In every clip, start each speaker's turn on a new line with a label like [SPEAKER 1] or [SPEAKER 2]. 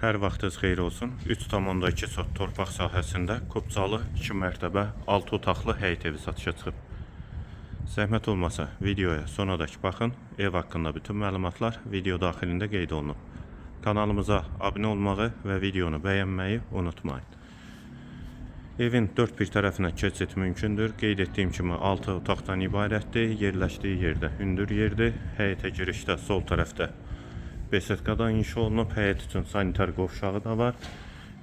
[SPEAKER 1] Hər vaxtınız xeyir olsun. 3,2 sot torpaq sahəsində Kopcalı 2 mərtəbə 6 otaqlı həyət evi satışa çıxıb. Zəhmət olmasa videoya sonadək baxın. Ev haqqında bütün məlumatlar video daxilində qeyd olunub. Kanalımıza abunə olmağı və videonu bəyənməyi unutmayın. Evin dörd bir tərəfinə keçid mümkündür. Qeyd etdiyim kimi 6 otaqdan ibarətdir. Yerləşdiyi yerdə hündür yerdir. Həyətə girişdə sol tərəfdə besetkadan inşa olunub. Həyət üçün sanitar qovşağı da var.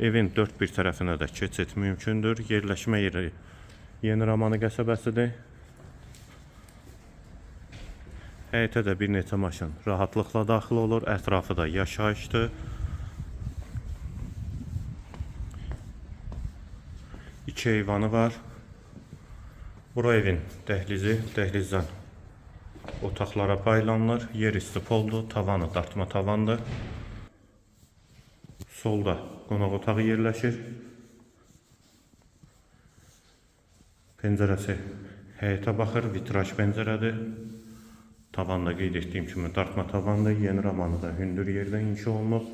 [SPEAKER 1] Evin dörd bir tərəfinə də keçid mümkündür. Yerləşmə yeri Yeni Romanı qəsəbəsidir. Həyətə də bir neçə maşın rahatlıqla daxil olur. Ətrafı da yaşayışdır. İki eyvanı var. Bura evin dəhlizi, dəhlizdən otaqlara paylanılır. Yer istipoldur, tavanı dartma tavandır. Solda qonaq otağı yerləşir. Pəncərəsi həyətə baxır, vitraj pəncərədir. Tavanda qeyd etdiyim kimi dartma tavandır. Yeni Romanı da hündür yerdə inşa olunub.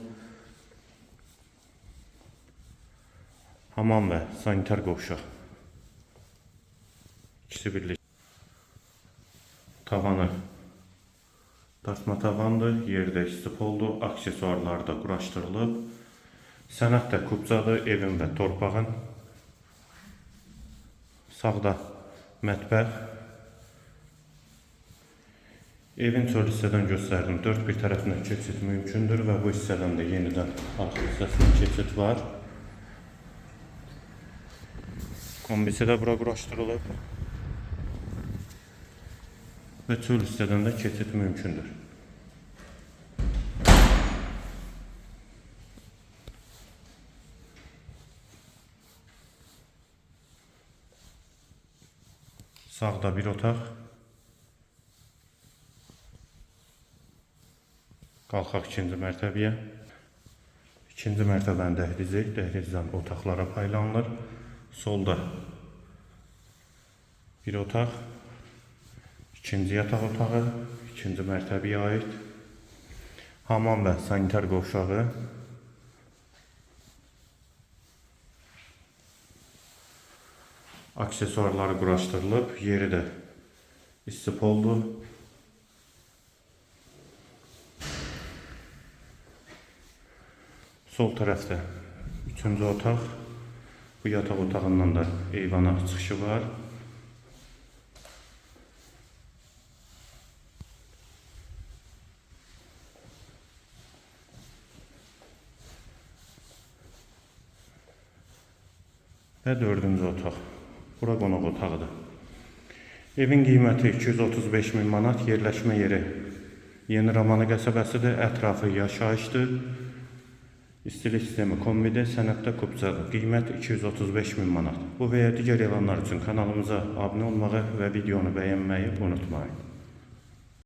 [SPEAKER 1] Hamam və sanitar qovşaq. İkisi birlik. Tavanı dartma tavandır. Yerdə istipoldur. Aksesuarlar da quraşdırılıb. Sənəd də kubcadır. Evin və torpağın. Sağda mətbəx. Evin çöl hissədən göstərdim. Dörd bir tərəfinə keçid mümkündür və bu hissədən də yenidən arxa hissəsinə keçid var. Kombisi də bura quraşdırılıb. Və çöl hissədən də keçid mümkündür. Sağda bir otaq. Qalxaq ikinci mərtəbəyə. İkinci mərtəbənin dəhlizi, dəhlizdən otaqlara paylanılır. Solda bir otaq. İkinci yataq otağı, ikinci mərtəbəyə aid. Hamam və sanitar qovşağı. Aksesuarları quraşdırılıb, yeri də istipoldur. Sol tərəfdə üçüncü otaq. Bu yataq otağından da eyvana çıxışı var. Və dördüncü otaq. Bura qonaq otağıdır. Evin qiyməti 235 min manat. Yerləşmə yeri Yeni Romanı qəsəbəsidir. Ətrafı yaşayışdır. İstilik sistemi kombidir. Sənəddə kubcadır. Qiymət 235 min manat. Bu və ya digər elanlar üçün kanalımıza abunə olmağı və videonu bəyənməyi unutmayın.